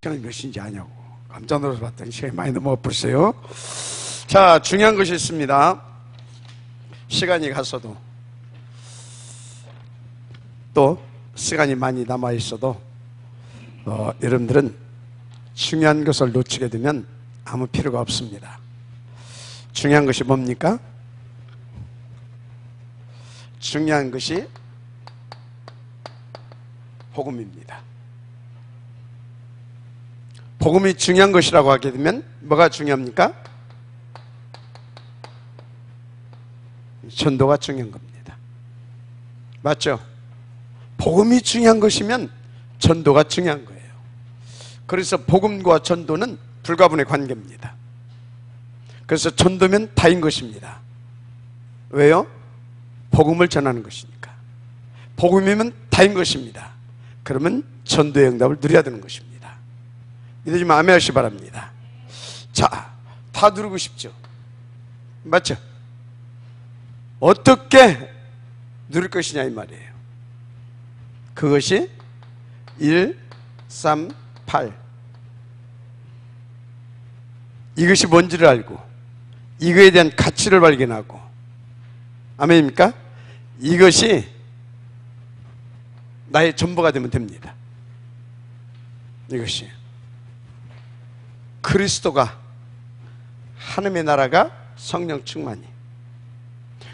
시간이 몇인지 아냐고 깜짝 놀라서 봤더니 시간이 많이 넘어버렸어요. 자, 중요한 것이 있습니다. 시간이 갔어도 또 시간이 많이 남아있어도 여러분들은 중요한 것을 놓치게 되면 아무 필요가 없습니다. 중요한 것이 뭡니까? 중요한 것이 복음입니다. 복음이 중요한 것이라고 하게 되면 뭐가 중요합니까? 전도가 중요한 겁니다. 맞죠? 복음이 중요한 것이면 전도가 중요한 거예요. 그래서 복음과 전도는 불가분의 관계입니다. 그래서 전도면 다인 것입니다. 왜요? 복음을 전하는 것이니까. 복음이면 다인 것입니다. 그러면 전도의 응답을 누려야 되는 것입니다. 믿으시면 아멘 하시기 바랍니다. 자, 다 누르고 싶죠? 맞죠? 어떻게 누릴 것이냐 이 말이에요. 그것이 1, 3, 8 이것이 뭔지를 알고 이거에 대한 가치를 발견하고, 아멘입니까? 이것이 나의 전부가 되면 됩니다. 이것이 그리스도가, 하나님의 나라가, 성령 충만이.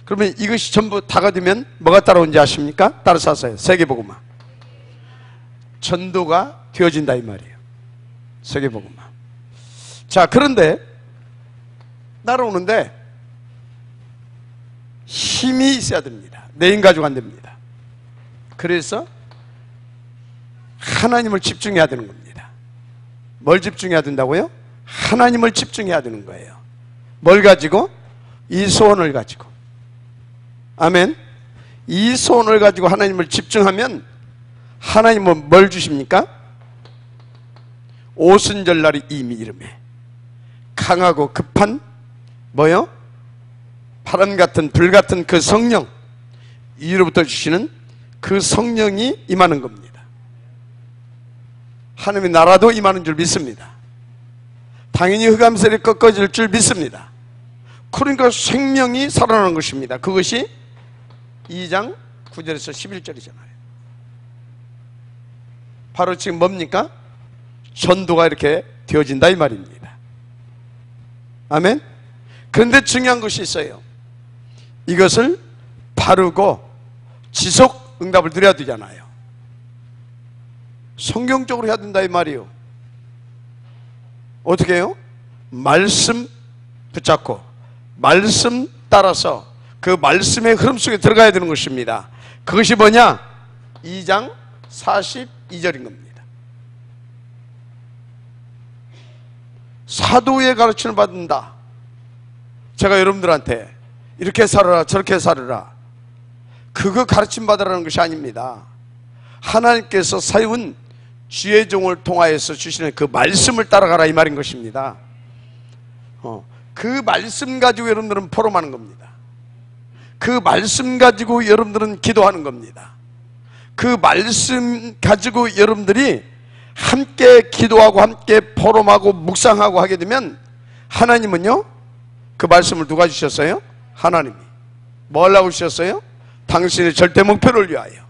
그러면 이것이 전부 다가 되면 뭐가 따라오는지 아십니까? 따라서 하세요. 세계복음화. 전도가 되어진다 이 말이에요. 세계복음화. 자, 그런데 따라오는데 힘이 있어야 됩니다. 내 힘 가지고 안 됩니다. 그래서 하나님을 집중해야 되는 겁니다. 뭘 집중해야 된다고요? 하나님을 집중해야 되는 거예요. 뭘 가지고? 이 소원을 가지고. 아멘. 이 소원을 가지고 하나님을 집중하면 하나님은 뭘 주십니까? 오순절날이 이미 이름에 강하고 급한 뭐요? 바람 같은 불 같은 그 성령, 위로부터 주시는 그 성령이 임하는 겁니다. 하나님의 나라도 임하는 줄 믿습니다. 당연히 흑암세력이 꺾어질 줄 믿습니다. 그러니까 생명이 살아나는 것입니다. 그것이 2장 9절에서 11절이잖아요. 바로 지금 뭡니까? 전도가 이렇게 되어진다 이 말입니다. 아멘. 그런데 중요한 것이 있어요. 이것을 바르고 지속 응답을 누려야 되잖아요. 성경적으로 해야 된다 이 말이에요. 어떻게 해요? 말씀 붙잡고 말씀 따라서 그 말씀의 흐름 속에 들어가야 되는 것입니다. 그것이 뭐냐? 2장 42절인 겁니다. 사도의 가르침을 받는다. 제가 여러분들한테 이렇게 살아라 저렇게 살아라 그거 가르침 받으라는 것이 아닙니다. 하나님께서 세운 주의 종을 통하여서 주시는 그 말씀을 따라가라 이 말인 것입니다. 그 말씀 가지고 여러분들은 포럼하는 겁니다. 그 말씀 가지고 여러분들은 기도하는 겁니다. 그 말씀 가지고 여러분들이 함께 기도하고 함께 포럼하고 묵상하고 하게 되면 하나님은요, 그 말씀을 누가 주셨어요? 하나님이. 뭘 하고 주셨어요? 당신의 절대 목표를 위하여.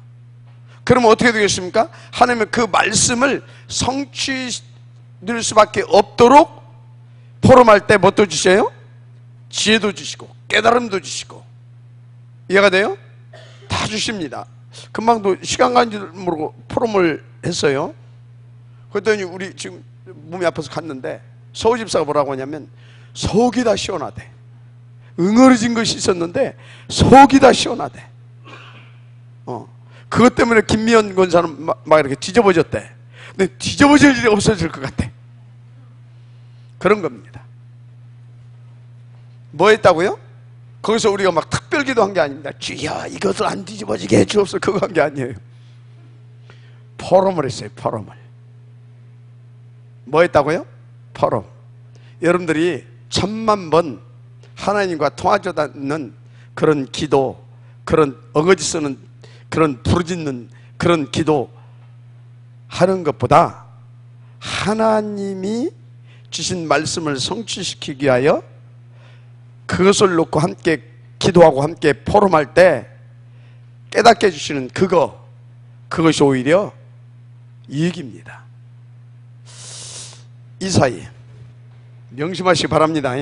그러면 어떻게 되겠습니까? 하나님은 그 말씀을 성취할 수밖에 없도록 포럼할 때 뭣도 주셔요? 지혜도 주시고 깨달음도 주시고. 이해가 돼요? 다 주십니다. 금방도 시간 가는 줄 모르고 포럼을 했어요. 그랬더니 우리 지금 몸이 아파서 갔는데 서우집사가 뭐라고 하냐면 속이 다 시원하대. 응어리진 것이 있었는데 속이 다 시원하대. 그것 때문에 김미연 권사는 막 이렇게 뒤집어졌대. 근데 뒤집어질 일이 없어질 것 같아. 그런 겁니다. 뭐 했다고요? 거기서 우리가 막 특별 기도한 게 아닙니다. 주여 이것을 안 뒤집어지게 해주옵소서 그거 한 게 아니에요. 포럼을 했어요. 포럼을. 뭐 했다고요? 포럼. 여러분들이 1000만 번 하나님과 통하자는 그런 기도, 그런 어거지 쓰는 그런 부르짖는 그런 기도 하는 것보다 하나님이 주신 말씀을 성취시키기 위하여 그것을 놓고 함께 기도하고 함께 포럼할 때 깨닫게 해주시는 그것이 오히려 이익입니다. 이 사이 명심하시기 바랍니다.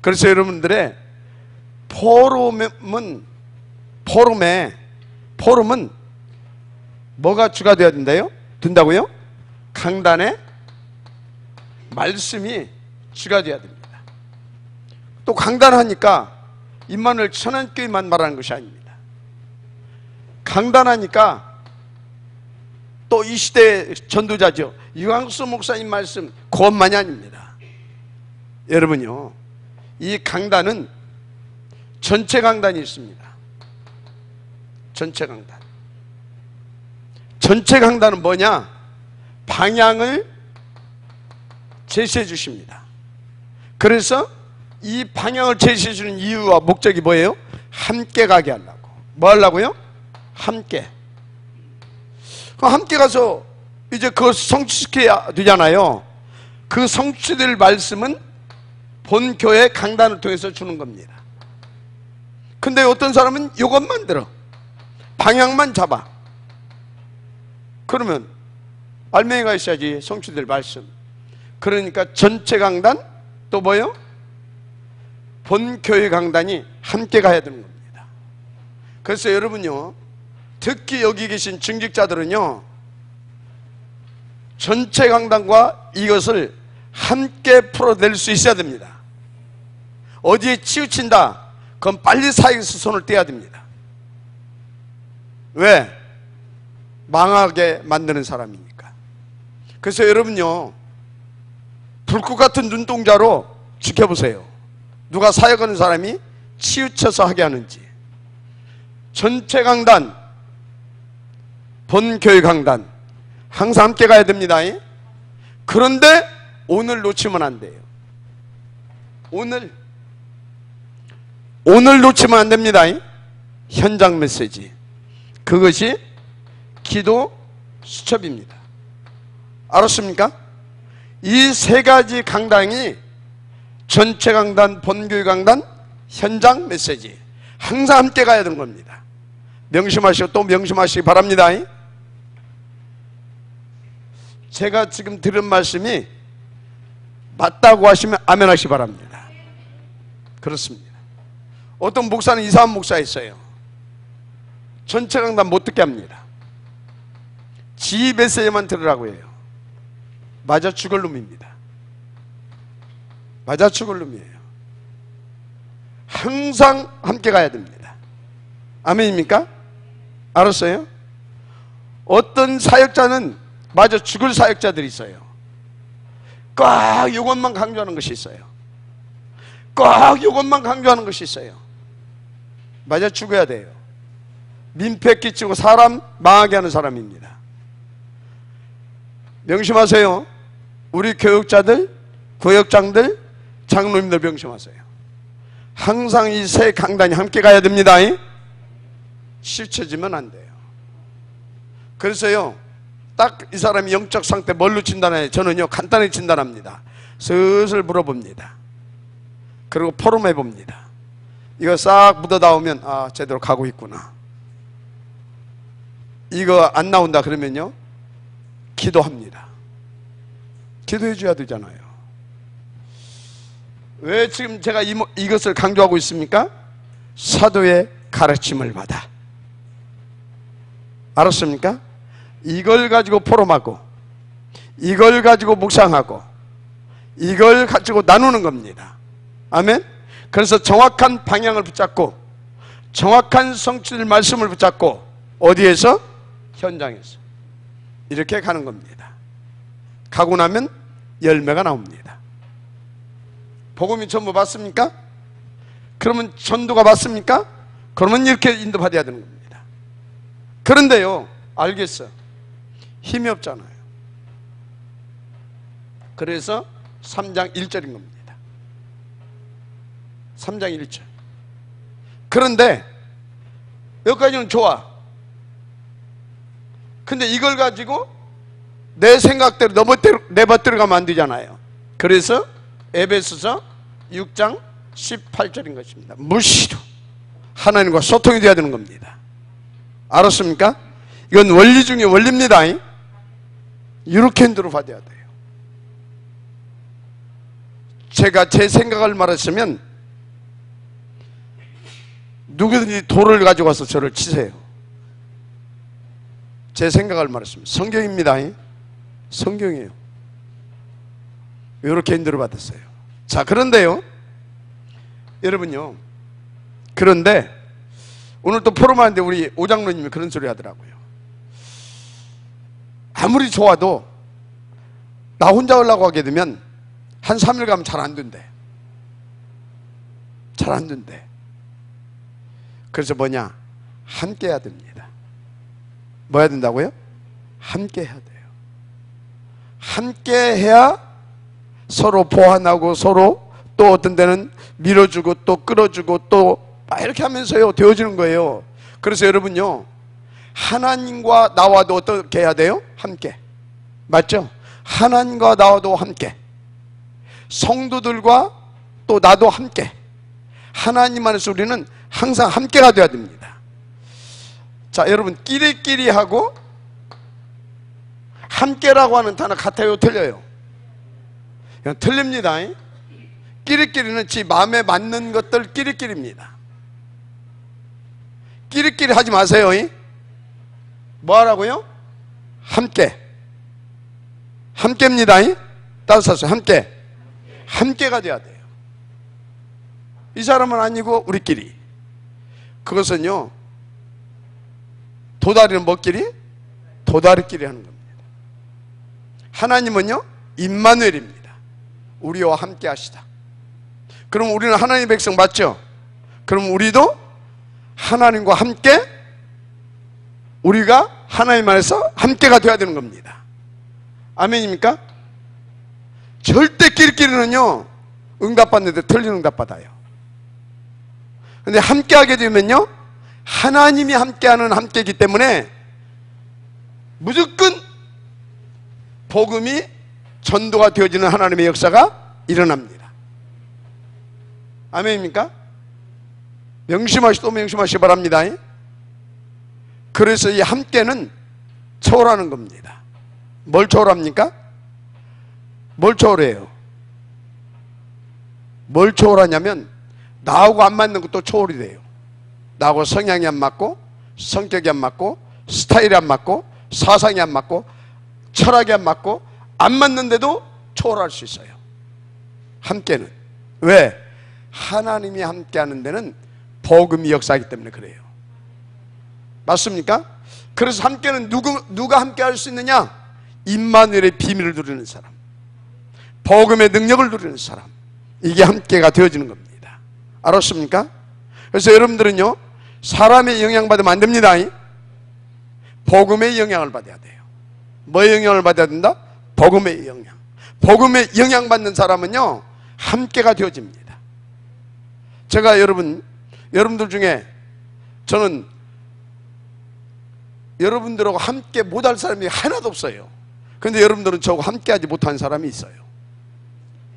그래서 여러분들의 포럼은 뭐가 주가 되어야 된다고요? 강단에 말씀이 주가 되어야 됩니다. 또 강단하니까 임마누엘 천안교회만 말하는 것이 아닙니다. 강단하니까 또 이 시대의 전도자죠, 유광수 목사님 말씀 그것만이 아닙니다. 여러분요, 이 강단은 전체 강단이 있습니다. 전체 강단은 뭐냐? 방향을 제시해 주십니다. 그래서 이 방향을 제시해 주는 이유와 목적이 뭐예요? 함께 가게 하려고. 뭐 하려고요? 함께. 그럼 함께 가서 이제 그걸 성취시켜야 되잖아요. 그 성취될 말씀은 본 교회 강단을 통해서 주는 겁니다. 근데 어떤 사람은 이것만 들어, 방향만 잡아. 그러면 알맹이가 있어야지 성취될 말씀. 그러니까 전체 강단, 또 뭐요? 본 교회 강단이 함께 가야 되는 겁니다. 그래서 여러분요, 특히 여기 계신 증직자들은요, 전체 강단과 이것을 함께 풀어낼 수 있어야 됩니다. 어디에 치우친다, 그럼 빨리 사역에서 손을 떼야 됩니다. 왜? 망하게 만드는 사람이니까. 그래서 여러분요, 불꽃 같은 눈동자로 지켜보세요. 누가 사역하는 사람이 치우쳐서 하게 하는지. 전체 강단, 본교회 강단 항상 함께 가야 됩니다. 그런데 오늘 놓치면 안 돼요. 오늘 놓치면 안 됩니다. 현장 메시지, 그것이 기도 수첩입니다. 알았습니까? 이 세 가지 강단이 전체 강단, 본교회 강단, 현장 메시지 항상 함께 가야 되는 겁니다. 명심하시고 또 명심하시기 바랍니다. 제가 지금 들은 말씀이 맞다고 하시면 아멘 하시기 바랍니다. 그렇습니다. 어떤 목사는 이상한 목사 있어요. 전체 강단 못 듣게 합니다. 지 메시지만 들으라고 해요. 맞아 죽을 놈입니다. 맞아 죽을 놈이에요. 항상 함께 가야 됩니다. 아멘입니까? 알았어요? 어떤 사역자는 맞아 죽을 사역자들이 있어요. 꼭 이것만 강조하는 것이 있어요. 꼭 이것만 강조하는 것이 있어요. 맞아 죽어야 돼요. 민폐 끼치고 사람 망하게 하는 사람입니다. 명심하세요. 우리 교육자들, 구역장들, 장로님들 명심하세요. 항상 이 세 강단이 함께 가야 됩니다. 치우쳐지면 안 돼요. 그래서요, 딱 이 사람이 영적 상태 뭘로 진단해요? 저는요, 간단히 진단합니다. 슬슬 물어봅니다. 그리고 포럼해 봅니다. 이거 싹 묻어 나오면 아, 제대로 가고 있구나. 이거 안 나온다 그러면요, 기도합니다. 기도해 줘야 되잖아요. 왜 지금 제가 이것을 강조하고 있습니까? 사도의 가르침을 받아. 알았습니까? 이걸 가지고 포럼하고, 이걸 가지고 묵상하고, 이걸 가지고 나누는 겁니다. 아멘? 그래서 정확한 방향을 붙잡고, 정확한 성취될 말씀을 붙잡고, 어디에서? 현장에서. 이렇게 가는 겁니다. 가고 나면 열매가 나옵니다. 복음이 전부 받습니까? 그러면 전도가 받습니까? 그러면 이렇게 인도받아야 되는 겁니다. 그런데요, 알겠어, 힘이 없잖아요. 그래서 3장 1절인 겁니다. 3장 1절. 그런데 여기까지는 좋아. 근데 이걸 가지고 내 생각대로 내버려 가면 안 되잖아요. 그래서 에베소서 6장 18절인 것입니다. 무시로 하나님과 소통이 돼야 되는 겁니다. 알았습니까? 이건 원리 중에 원리입니다. 이렇게 흔들어 받아야 돼요. 제가 제 생각을 말했으면 누구든지 돌을 가지고 와서 저를 치세요. 제 생각을 말했으면 성경입니다. 성경이에요. 이렇게 흔들어 받았어요. 자, 그런데요, 여러분요, 그런데 오늘 또 포럼하는데 우리 오장로님이 그런 소리 하더라고요. 아무리 좋아도 나 혼자 하려고 하게 되면 한 3일 가면 잘 안 된대. 잘 안 된대. 그래서 뭐냐? 함께 해야 됩니다. 뭐 해야 된다고요? 함께 해야 돼요. 함께 해야 서로 보완하고 서로 또 어떤 데는 밀어주고 또 끌어주고 또 이렇게 하면서요 되어지는 거예요. 그래서 여러분요, 하나님과 나와도 어떻게 해야 돼요? 함께. 맞죠? 하나님과 나와도 함께, 성도들과 또 나도 함께, 하나님 안에서 우리는 항상 함께가 되어야 됩니다. 자, 여러분, 끼리끼리 하고 함께라고 하는 단어 같아요, 틀려요? 그냥 틀립니다. 끼리끼리는 지 마음에 맞는 것들 끼리끼리입니다. 끼리끼리 하지 마세요. 뭐 하라고요? 함께. 함께입니다. 따뜻하세요. 함께. 함께가 돼야 돼요. 이 사람은 아니고 우리끼리. 그것은요, 도다리는 뭐끼리? 도다리끼리 하는 겁니다. 하나님은요, 임마누엘입니다. 우리와 함께 하시다. 그럼 우리는 하나님의 백성 맞죠? 그럼 우리도 하나님과 함께, 우리가 하나님 안에서 함께가 되어야 되는 겁니다. 아멘입니까? 절대 끼리끼리는요, 응답받는데 틀린 응답 받아요. 근데 함께하게 되면요, 하나님이 함께하는 함께이기 때문에 무조건 복음이 전도가 되어지는 하나님의 역사가 일어납니다. 아멘입니까? 명심하시고 명심하시기 바랍니다. 그래서 이 함께는 초월하는 겁니다. 뭘 초월합니까? 뭘 초월해요? 뭘 초월하냐면 나하고 안 맞는 것도 초월이 돼요. 나하고 성향이 안 맞고 성격이 안 맞고 스타일이 안 맞고 사상이 안 맞고 철학이 안 맞고 안 맞는데도 초월할 수 있어요. 함께는. 왜? 하나님이 함께하는 데는 복음이 역사하기 때문에 그래요. 맞습니까? 그래서 함께는 누가 함께할 수 있느냐? 임마누엘의 비밀을 누리는 사람, 복음의 능력을 누리는 사람, 이게 함께가 되어지는 겁니다. 알았습니까? 그래서 여러분들은요, 사람의 영향받으면 안 됩니다. 복음의 영향을 받아야 돼요. 뭐의 영향을 받아야 된다? 복음의 영향. 복음의 영향받는 사람은요, 함께가 되어집니다. 제가 여러분들 중에 저는 여러분들하고 함께 못할 사람이 하나도 없어요. 그런데 여러분들은 저하고 함께하지 못한 사람이 있어요.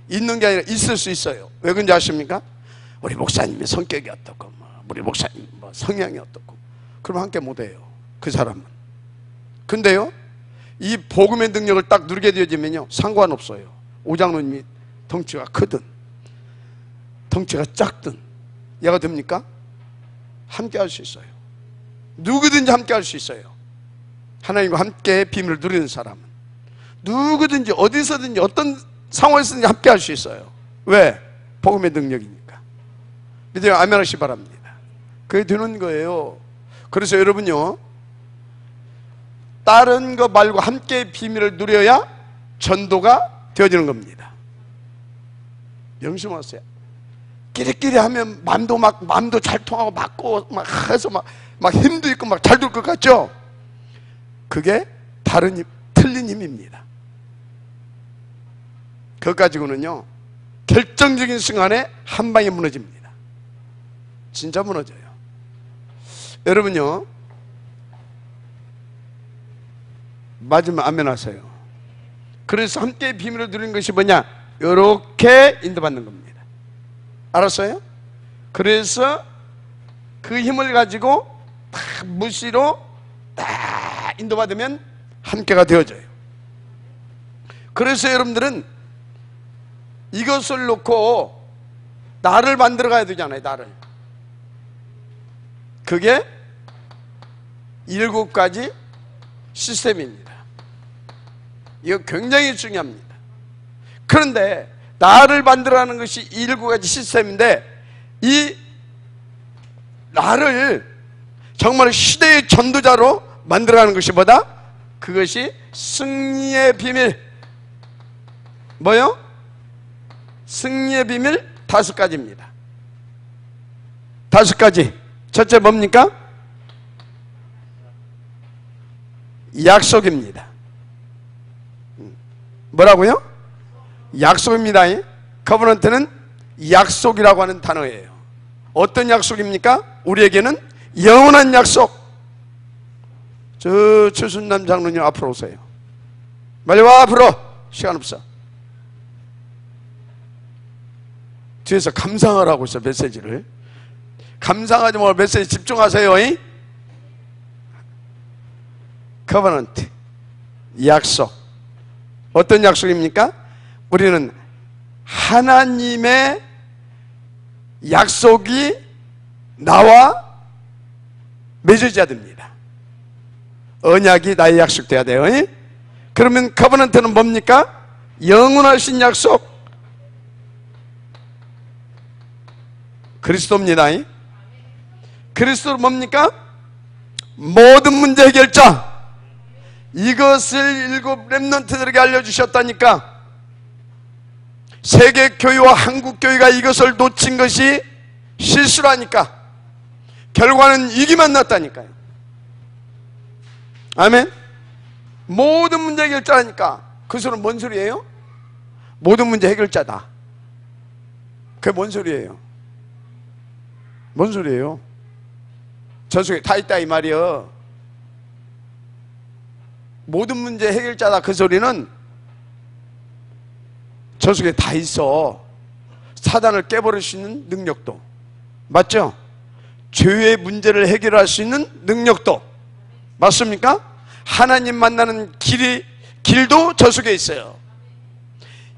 있는 게 아니라 있을 수 있어요. 왜 그런지 아십니까? 우리 목사님의 성격이 어떻고, 우리 목사님 성향이 어떻고, 그럼 함께 못해요, 그 사람은. 근데요, 이 복음의 능력을 딱 누리게 되어지면요, 상관없어요. 오장로님이 덩치가 크든 덩치가 작든 얘가 됩니까? 함께 할 수 있어요. 누구든지 함께 할 수 있어요. 하나님과 함께 비밀을 누리는 사람은 누구든지 어디서든지 어떤 상황에서든지 함께 할 수 있어요. 왜? 복음의 능력이니까. 믿어요? 아멘 하시기 바랍니다. 그게 되는 거예요. 그래서 여러분요, 다른 거 말고 함께 비밀을 누려야 전도가 되어지는 겁니다. 명심하세요. 끼리끼리 하면 마음도 잘 통하고 맞고 막 해서 막 힘도 있고 막 잘 될 것 같죠? 그게 다른 힘, 틀린 힘입니다. 그것 가지고는요, 결정적인 순간에 한 방에 무너집니다. 진짜 무너져요. 여러분요, 맞으면 아멘 하세요. 그래서 함께 비밀을 누리는 것이 뭐냐? 이렇게 인도받는 겁니다. 알았어요? 그래서 그 힘을 가지고 딱 무시로 딱 인도받으면 함께가 되어져요. 그래서 여러분들은 이것을 놓고 나를 만들어 가야 되잖아요. 나를. 그게 7가지 시스템입니다. 이거 굉장히 중요합니다. 그런데 나를 만들어가는 것이 7가지 시스템인데, 이 나를 정말 시대의 전도자로 만들어가는 것이 뭐다? 그것이 승리의 비밀. 뭐요? 승리의 비밀 5가지입니다. 5가지. 첫째 뭡니까? 약속입니다. 뭐라고요? 약속입니다. 커버넌트는 약속이라고 하는 단어예요. 어떤 약속입니까? 우리에게는 영원한 약속. 저 최순남 장로님 앞으로 오세요. 빨리 와. 앞으로. 시간 없어. 뒤에서 감상하라고 있어. 메시지를 감상하지 말고 메시지 집중하세요. 커버넌트, 약속. 어떤 약속입니까? 우리는 하나님의 약속이 나와 맺어져야 됩니다. 언약이 나의 약속돼야 돼요. 그러면 커버넌트는 뭡니까? 영원하신 약속. 그리스도입니다. 그리스도는 뭡니까? 모든 문제 해결자. 이것을 7 렘넌트들에게 알려주셨다니까. 세계교회와 한국교회가 이것을 놓친 것이 실수라니까. 결과는 이기만 났다니까요. 아멘. 모든 문제 해결자라니까. 그 소리는 뭔 소리예요? 모든 문제 해결자다. 그게 뭔 소리예요? 뭔 소리예요? 저 속에 다 있다 이 말이요. 모든 문제 해결자다 그 소리는 저 속에 다 있어. 사단을 깨버릴 수 있는 능력도, 맞죠? 죄의 문제를 해결할 수 있는 능력도, 맞습니까? 하나님 만나는 길도 저 속에 있어요.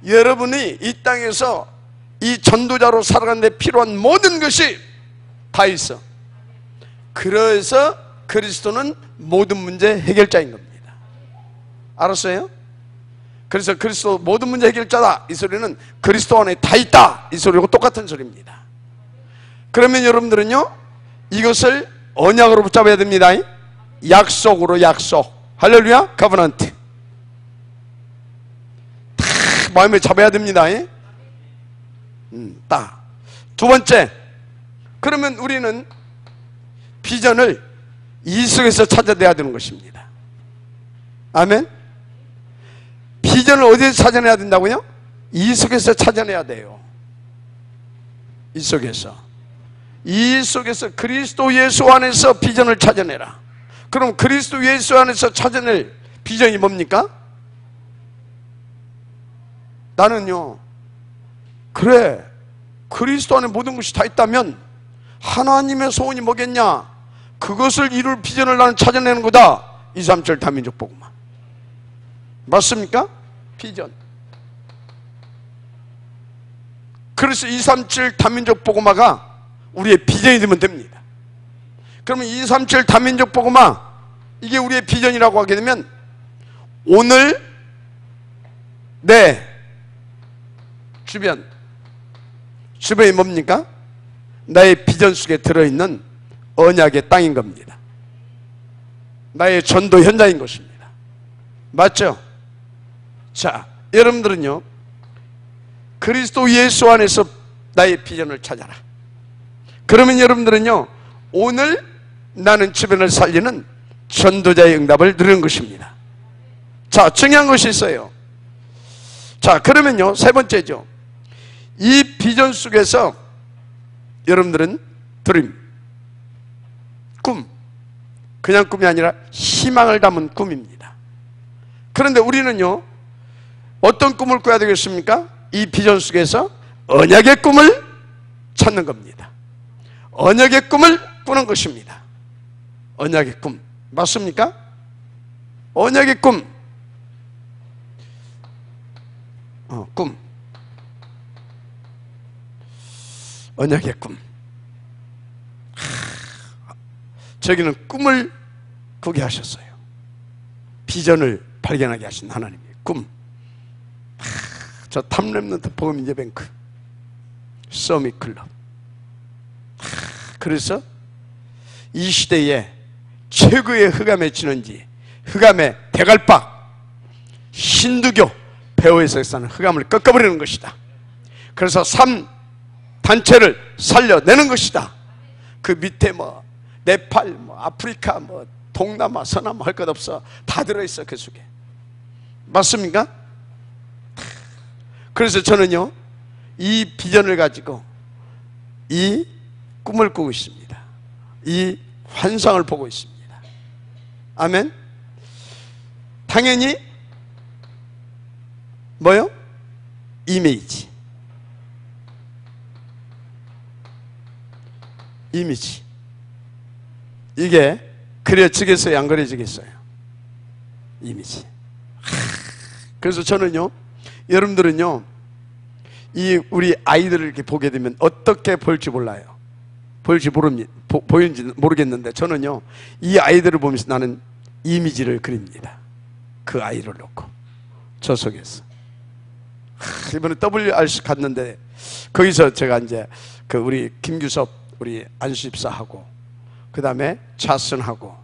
여러분이 이 땅에서 이 전도자로 살아가는 데 필요한 모든 것이 다 있어. 그래서 그리스도는 모든 문제 해결자인 겁니다. 알았어요? 그래서 그리스도 모든 문제 해결자다 이 소리는 그리스도 안에 다 있다 이 소리하고 똑같은 소리입니다. 그러면 여러분들은요, 이것을 언약으로 붙잡아야 됩니다. 약속으로. 약속. 할렐루야. 커버넌트 다 마음에 잡아야 됩니다. 딱. 두 번째, 그러면 우리는 비전을 이 속에서 찾아내야 되는 것입니다. 아멘. 비전을 어디에서 찾아내야 된다고요? 이 속에서 찾아내야 돼요. 이 속에서. 이 속에서 그리스도 예수 안에서 비전을 찾아내라. 그럼 그리스도 예수 안에서 찾아낼 비전이 뭡니까? 나는요, 그래, 그리스도 안에 모든 것이 다 있다면 하나님의 소원이 뭐겠냐? 그것을 이룰 비전을 나는 찾아내는 거다. 2, 3절 다민족 복음화. 맞습니까? 비전. 그래서 2, 3절 다민족 복음화가 우리의 비전이 되면 됩니다. 그러면 2, 3절 다민족 복음화, 이게 우리의 비전이라고 하게 되면 오늘 내 주변이 뭡니까? 나의 비전 속에 들어있는 언약의 땅인 겁니다. 나의 전도 현장인 것입니다. 맞죠? 자, 여러분들은요, 그리스도 예수 안에서 나의 비전을 찾아라. 그러면 여러분들은요, 오늘 나는 주변을 살리는 전도자의 응답을 누리는 것입니다. 자, 중요한 것이 있어요. 자, 그러면요, 세 번째죠. 이 비전 속에서 여러분들은 드림, 꿈, 그냥 꿈이 아니라 희망을 담은 꿈입니다. 그런데 우리는요, 어떤 꿈을 꿔야 되겠습니까? 이 비전 속에서 언약의 꿈을 찾는 겁니다. 언약의 꿈을 꾸는 것입니다. 언약의 꿈 맞습니까? 언약의 꿈, 꿈, 언약의 꿈. 저기는 꿈을 꾸게 하셨어요. 비전을 발견하게 하신 하나님의 꿈. 저 탑랩런트 복음인재뱅크 서밋 클럽. 그래서 이 시대에 최고의 흑암의 진원지, 흑암의 대갈박, 힌두교 배후에서 사는 흑암을 꺾어버리는 것이다. 그래서 3단체를 살려내는 것이다. 그 밑에 뭐 네팔, 뭐 아프리카, 뭐 동남아, 서남아 할 것 없어. 다 들어있어 그 속에. 맞습니까? 그래서 저는요 이 비전을 가지고 이 꿈을 꾸고 있습니다. 이 환상을 보고 있습니다. 아멘. 당연히 뭐요? 이미지. 이미지. 이게 그려지겠어요? 안 그려지겠어요? 이미지. 그래서 저는요, 여러분들은요, 이 우리 아이들을 이렇게 보게 되면 어떻게 볼지 몰라요. 보이는지 모르겠는데 저는요, 이 아이들을 보면서 나는 이미지를 그립니다. 그 아이를 놓고 저 속에서. 이번에 WRC 갔는데 거기서 제가 이제 그 우리 김규섭 우리 안수집사하고 그 다음에 자슨하고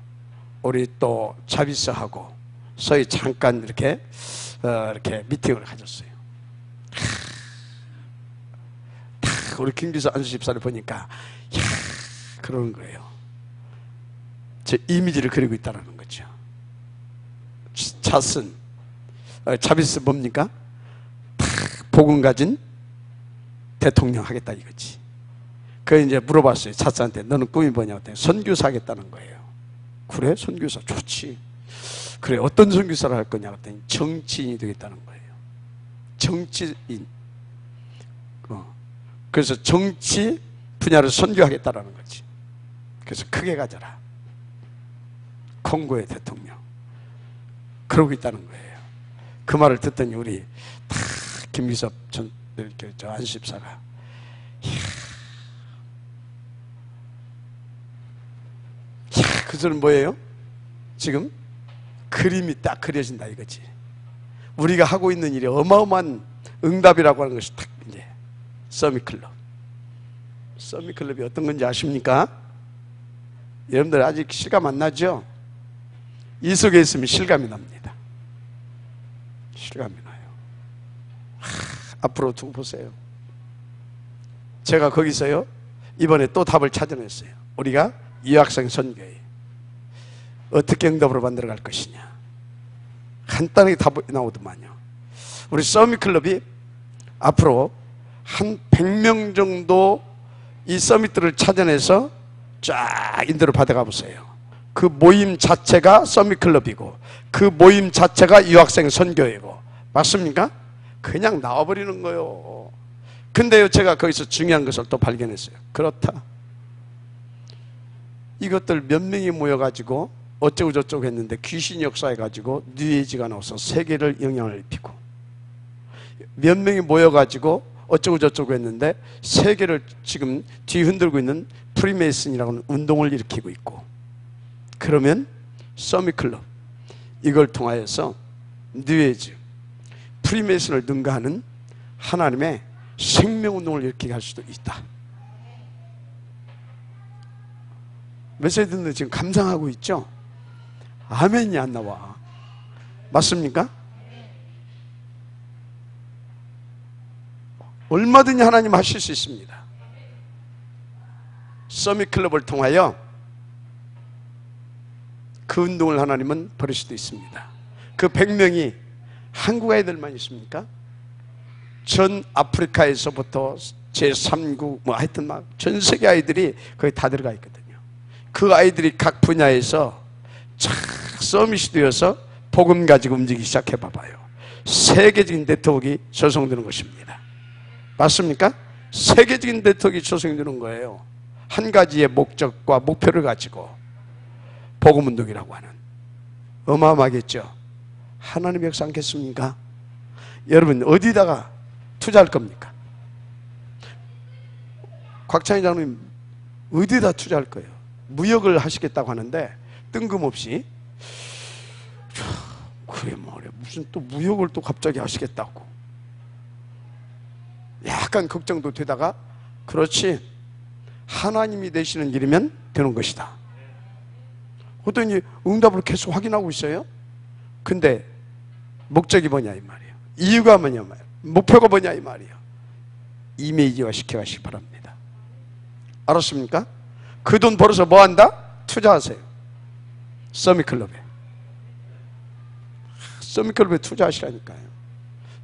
우리 또 자비스하고 서희 잠깐 이렇게 미팅을 가졌어요. 우리 김규섭 안수집사를 보니까 그러는 거예요. 제 이미지를 그리고 있다는 거죠. 자슨 자비스 뭡니까? 복음 가진 대통령 하겠다 이거지. 그 이제 물어봤어요. 자스한테 너는 꿈이 뭐냐고 했더니 선교사 하겠다는 거예요. 그래? 선교사 좋지. 그래 어떤 선교사를 할 거냐고 했더니 정치인이 되겠다는 거예요. 정치인. 그래서 정치 분야를 선교하겠다라는 거지. 그래서 크게 가져라. 콩고의 대통령. 그러고 있다는 거예요. 그 말을 듣더니 우리 다 김기섭 전 안수집사가 그 소리는 뭐예요? 지금 그림이 딱 그려진다 이거지. 우리가 하고 있는 일이 어마어마한 응답이라고 하는 것이 딱 이제 서밋클럽. 서밋클럽이 어떤 건지 아십니까? 여러분들 아직 실감 안 나죠? 이 속에 있으면 실감이 납니다. 실감이 나요. 앞으로 두고 보세요. 제가 거기서요 이번에 또 답을 찾아냈어요. 우리가 유학생 선교회 어떻게 응답으로 만들어갈 것이냐. 간단하게 답이 나오더만요. 우리 서밋클럽이 앞으로 한 100명 정도 이 서밋들을 찾아내서 쫙 인도를 받아가 보세요. 그 모임 자체가 서밋클럽이고 그 모임 자체가 유학생 선교회고 맞습니까? 그냥 나와버리는 거요. 근데요 제가 거기서 중요한 것을 또 발견했어요. 그렇다. 이것들 몇 명이 모여가지고 어쩌고 저쩌고 했는데 귀신 역사해가지고 뉴에이지가 나와서 세계를 영향을 입히고 몇 명이 모여가지고 어쩌고 저쩌고 했는데 세계를 지금 뒤흔들고 있는 프리메이슨이라고 하는 운동을 일으키고 있고 그러면 서밋클럽 이걸 통하여서 뉴에이지 프리메이슨을 능가하는 하나님의 생명운동을 일으키게 할 수도 있다. 메시지는 지금 감상하고 있죠? 아멘이 안 나와. 맞습니까? 얼마든지 하나님 하실 수 있습니다. 서밋클럽을 통하여 그 운동을 하나님은 벌일 수도 있습니다. 그 100명이 한국 아이들만 있습니까? 전 아프리카에서부터 제3국 뭐 하여튼 막 전 세계 아이들이 거기 다 들어가 있거든요. 그 아이들이 각 분야에서 착 서밋이 되어서 복음 가지고 움직이기 시작해 봐봐요. 세계적인 네트워크가 조성되는 것입니다. 맞습니까? 세계적인 네트워크가 조성되는 거예요. 한 가지의 목적과 목표를 가지고 복음운동이라고 하는. 어마어마하겠죠. 하나님이 역사 않겠습니까? 여러분 어디다가 투자할 겁니까? 곽찬희 장로님 어디다 투자할 거예요? 무역을 하시겠다고 하는데 뜬금없이 그래 말이야 무슨 또 무역을 또 갑자기 하시겠다고 약간 걱정도 되다가 그렇지 하나님이 되시는 일이면 되는 것이다. 그랬더니 응답을 계속 확인하고 있어요. 근데 목적이 뭐냐 이 말이에요. 이유가 뭐냐 말이에요. 목표가 뭐냐 이 말이에요. 이미지화 시켜가시기 바랍니다. 알았습니까? 그 돈 벌어서 뭐 한다? 투자하세요. 서밋클럽에. 서밋클럽에 투자하시라니까요.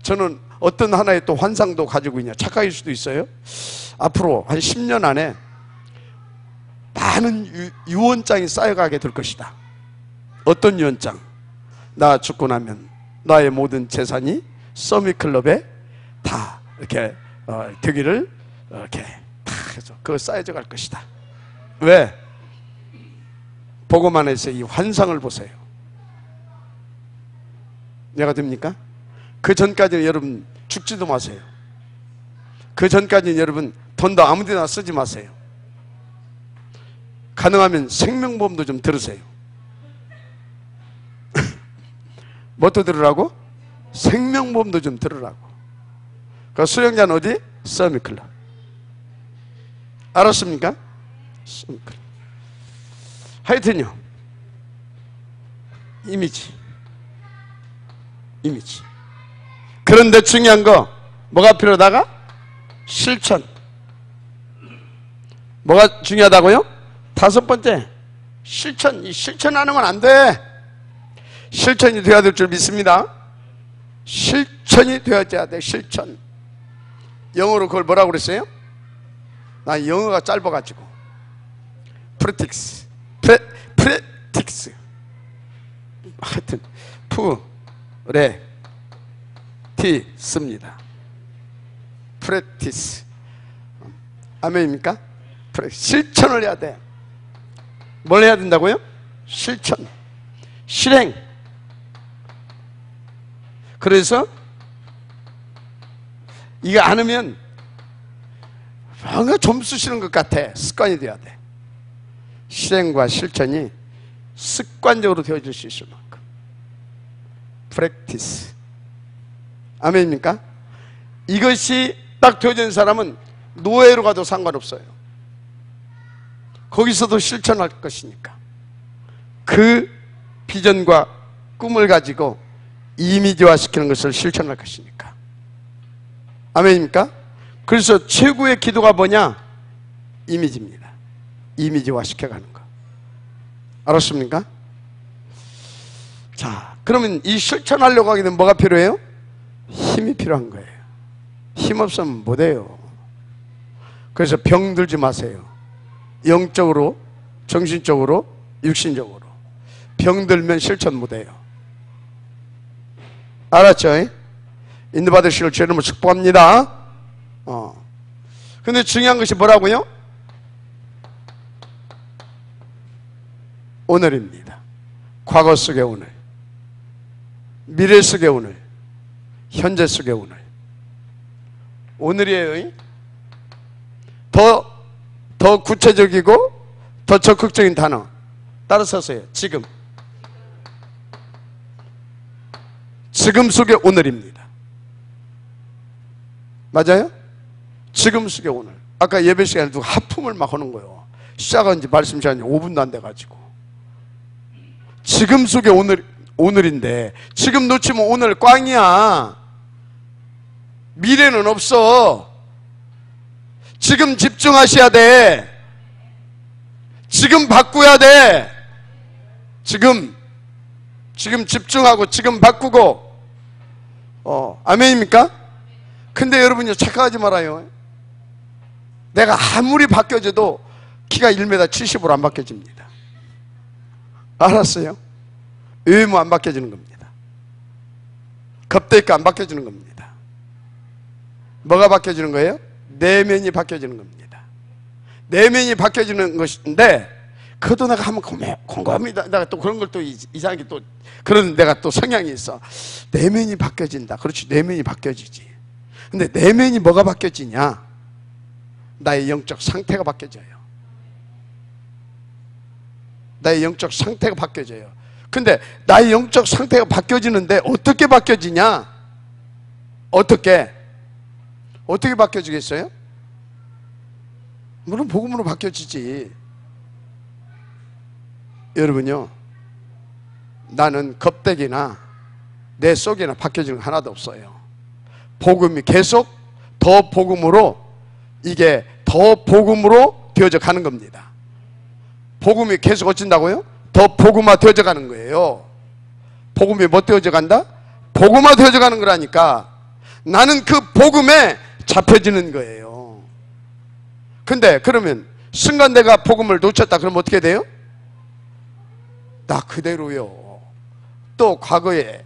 저는 어떤 하나의 또 환상도 가지고 있냐. 착각일 수도 있어요. 앞으로 한 10년 안에 많은 유언장이 쌓여가게 될 것이다. 어떤 유언장? 나 죽고 나면 나의 모든 재산이 서밋클럽에 다 이렇게 되기를 이렇게 다 해서 그거 쌓여져 갈 것이다. 왜? 복음 안에서 이 환상을 보세요. 내가 됩니까? 그 전까지는 여러분 죽지도 마세요. 그 전까지는 여러분 돈도 아무데나 쓰지 마세요. 가능하면 생명보험도 좀 들으세요. 뭣도 들으라고? 생명보험도 좀 들으라고. 그 수령자는 어디? 서밋클럽. 알았습니까? 서밋클럽. 하여튼요 이미지. 그런데 중요한 거 뭐가 필요하다가? 실천. 뭐가 중요하다고요? 다섯 번째 실천. 이 실천하는 건 안 돼. 실천이 되어야 될 줄 믿습니다. 실천이 되어야 돼. 실천. 영어로 그걸 뭐라고 그랬어요? 나 영어가 짧아가지고 프레틱스. 하여튼 프레티스입니다. 프레티스. 아멘입니까? 실천을 해야 돼. 뭘 해야 된다고요? 실천. 실행. 그래서 이거 안 하면 뭔가 점수 쓰시는 것 같아. 습관이 돼야 돼. 실행과 실천이 습관적으로 되어질 수 있을 만큼. 프랙티스. 아멘입니까? 이것이 딱 되어진 사람은 노예로 가도 상관없어요. 거기서도 실천할 것이니까. 그 비전과 꿈을 가지고 이미지화 시키는 것을 실천할 것이니까. 아멘입니까? 그래서 최고의 기도가 뭐냐? 이미지입니다. 이미지화 시켜가는 거. 알았습니까? 자, 그러면 이 실천하려고 하게 되면 뭐가 필요해요? 힘이 필요한 거예요. 힘 없으면 못해요. 그래서 병들지 마세요. 영적으로, 정신적으로, 육신적으로. 병들면 실천 못해요. 알았죠? 인도받으실 줄 이름으로 축복합니다. 근데 중요한 것이 뭐라고요? 오늘입니다. 과거 속의 오늘, 미래 속의 오늘, 현재 속의 오늘. 오늘이에요. 더 구체적이고 더 적극적인 단어 따라서 하세요. 지금. 지금 속의 오늘입니다. 맞아요? 지금 속의 오늘. 아까 예배 시간에 누가 하품을 막 하는 거예요. 시작한 지 말씀 시간이 5분도 안 돼가지고. 지금 속의 오늘인데 지금 놓치면 오늘 꽝이야. 미래는 없어. 지금 집중하셔야 돼. 지금 바꾸어야 돼. 지금 집중하고 지금 바꾸고. 아멘입니까? 근데 여러분요 착각하지 말아요. 내가 아무리 바뀌어져도 키가 1m 70으로 안 바뀌어집니다. 알았어요? 외모 안 바뀌어지는 겁니다. 겁대니까 안 바뀌어지는 겁니다. 뭐가 바뀌어지는 거예요? 내면이 바뀌어지는 겁니다. 내면이 바뀌어지는 것인데, 그것도 내가 하면 공감합니다. 내가 또 그런 걸 또 이상하게 또, 그런 내가 또 성향이 있어. 내면이 바뀌어진다. 그렇지, 내면이 바뀌어지지. 근데 내면이 뭐가 바뀌어지냐? 나의 영적 상태가 바뀌어져요. 나의 영적 상태가 바뀌어져요. 근데 나의 영적 상태가 바뀌어지는데 어떻게 바뀌어지냐? 어떻게 바뀌어지겠어요? 물론 복음으로 바뀌어지지. 여러분요, 나는 겁대기나 내 속이나 바뀌어지는 거 하나도 없어요. 복음이 계속 더 복음으로, 이게 더 복음으로 되어져 가는 겁니다. 복음이 계속 어쩐다고요? 더 복음화 되어져 가는 거예요. 복음이 뭐 되어져 간다? 복음화 되어져 가는 거라니까. 나는 그 복음에 잡혀지는 거예요. 근데 그러면 순간 내가 복음을 놓쳤다 그러면 어떻게 돼요? 나 그대로요. 또 과거에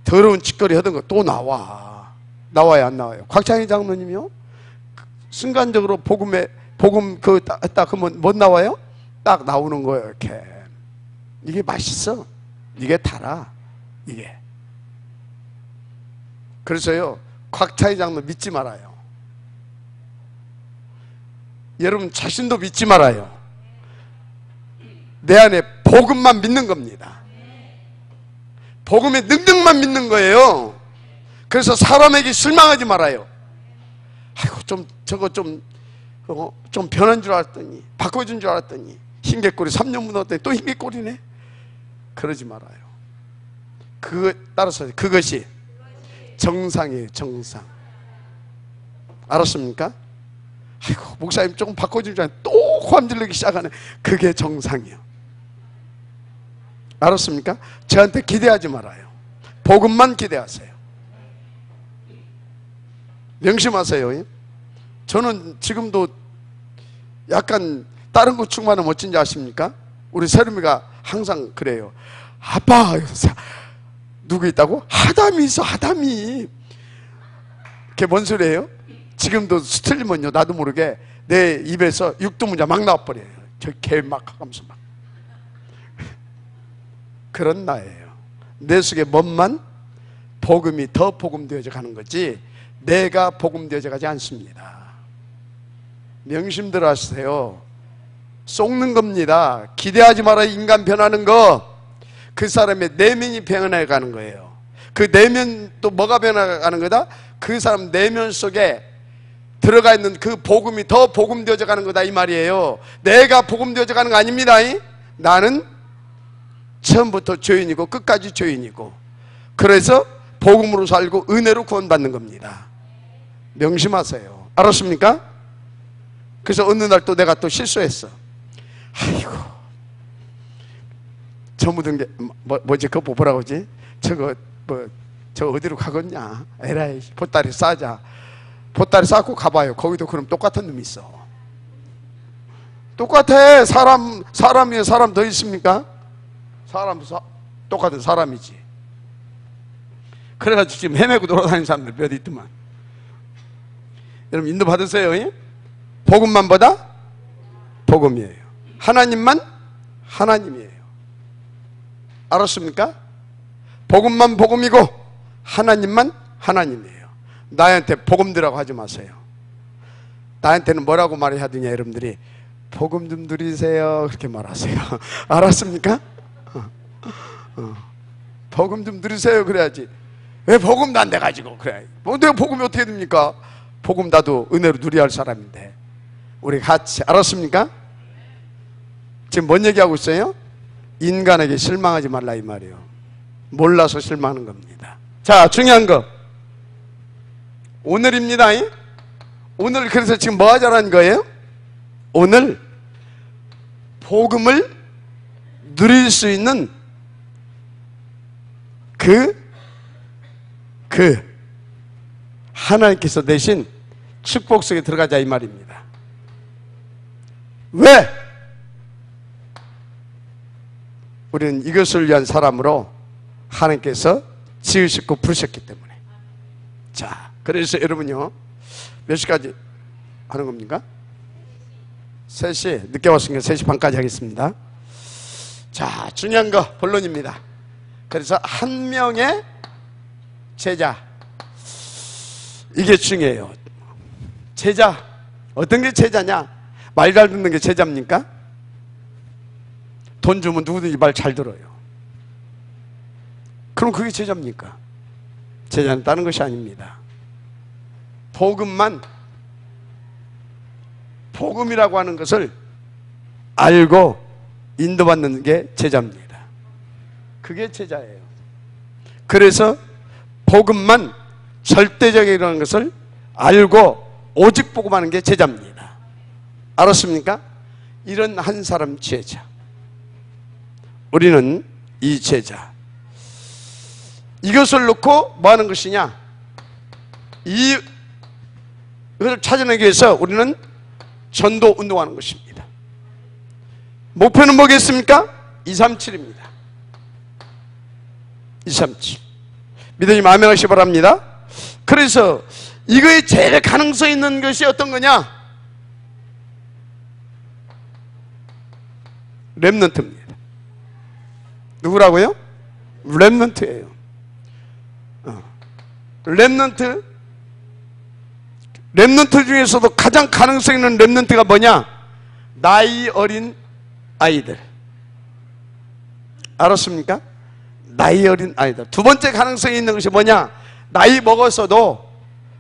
더러운 짓거리 하던 거 또 나와요 안 나와요? 곽창희 장로님이요, 순간적으로 복음 딱 그러면 뭐 나와요? 딱 나오는 거예요. 이렇게. 이게 맛있어. 이게 달아. 이게. 그래서요, 곽창희 장로 믿지 말아요. 여러분 자신도 믿지 말아요. 내 안에 복음만 믿는 겁니다. 복음의 능력만 믿는 거예요. 그래서 사람에게 실망하지 말아요. 아이고, 저거 좀 변한 줄 알았더니, 바꿔준 줄 알았더니, 흰개꼬리 3년 묻었더니 또 흰개꼬리네. 그러지 말아요. 따라서 그것이 정상이에요, 정상. 알았습니까? 아이고, 목사님 조금 바꿔준 줄 알았더니 또 고함 지르기 시작하네. 그게 정상이요. 알았습니까? 저한테 기대하지 말아요. 복음만 기대하세요. 명심하세요. 저는 지금도 약간 다른 거 충만하면 어쩐지 아십니까? 우리 세름이가 항상 그래요. 아빠, 누구 있다고? 하담이 있어, 하담이. 그게 뭔 소리예요? 지금도 스틀리면요, 나도 모르게 내 입에서 육두문자 막 나와버려요. 저 개 막 하면서 막. 그런 나예요. 내 속에 뭔만 복음이 더 복음되어져 가는 거지, 내가 복음되어져 가지 않습니다. 명심들 하세요. 속는 겁니다. 기대하지 마라. 인간 변하는 거, 그 사람의 내면이 변해 가는 거예요. 그 내면 또 뭐가 변해가는 거다? 그 사람 내면 속에 들어가 있는 그 복음이 더 복음되어져 가는 거다, 이 말이에요. 내가 복음되어져 가는 거 아닙니다. 나는 처음부터 죄인이고 끝까지 죄인이고, 그래서 복음으로 살고 은혜로 구원받는 겁니다. 명심하세요. 알았습니까? 그래서 어느 날 또 내가 또 실수했어. 아이고, 저 묻은 게 뭐지? 그거 뭐라고 하지? 저 어디로 가겠냐? 에라이, 보따리 싸자. 보따리 싸고 가봐요. 거기도 그럼 똑같은 놈이 있어. 똑같아. 사람이에요. 사람 더 있습니까? 똑같은 사람이지. 그래가지고 지금 헤매고 돌아다니는 사람들 몇 있더만. 여러분 인도 받으세요. 복음만 보다 복음이에요. 하나님만 하나님이에요. 알았습니까? 복음만 복음이고 하나님만 하나님이에요. 나한테 복음들라고 하지 마세요. 나한테는 뭐라고 말해야 되냐, 여러분들이 복음 좀 누리세요 그렇게 말하세요. 알았습니까? 복음 좀 누리세요 그래야지. 왜 복음도 안 돼가지고 그래. 내가 복음이 어떻게 됩니까? 복음 나도 은혜로 누려야 할 사람인데. 우리 같이. 알았습니까? 지금 뭔 얘기하고 있어요? 인간에게 실망하지 말라, 이 말이에요. 몰라서 실망하는 겁니다. 자, 중요한 거 오늘입니다. 오늘. 그래서 지금 뭐 하자라는 거예요? 오늘 복음을 누릴 수 있는 하나님께서 내신 축복 속에 들어가자, 이 말입니다. 왜? 우리는 이것을 위한 사람으로 하나님께서 지으셨고 부르셨기 때문에. 자, 그래서 여러분요, 몇 시까지 하는 겁니까? 3시, 늦게 왔으니까 3시 반까지 하겠습니다. 자, 중요한 거 본론입니다. 그래서 한 명의 제자, 이게 중요해요. 제자, 어떤 게 제자냐? 말 잘 듣는 게 제자입니까? 돈 주면 누구든지 말 잘 들어요. 그럼 그게 제자입니까? 제자는 다른 것이 아닙니다. 복음이라고 하는 것을 알고 인도받는 게 제자입니다. 그게 제자예요. 그래서 복음만 절대적이라는 것을 알고 오직 복음하는 게 제자입니다. 알았습니까? 이런 한 사람 제자. 우리는 이 제자, 이것을 놓고 뭐 하는 것이냐? 이것을 찾아내기 위해서 우리는 전도 운동하는 것입니다. 목표는 뭐겠습니까? 237입니다. 237. 믿으시면 아멘 하시기 바랍니다. 그래서 이거에 제일 가능성 있는 것이 어떤 거냐? 렘넌트입니다. 누구라고요? 렘넌트예요. 렘넌트 중에서도 가장 가능성 있는 렘넌트가 뭐냐? 나이 어린 아이들. 알았습니까? 나이 어린 아이들. 두 번째 가능성이 있는 것이 뭐냐? 나이 먹었어도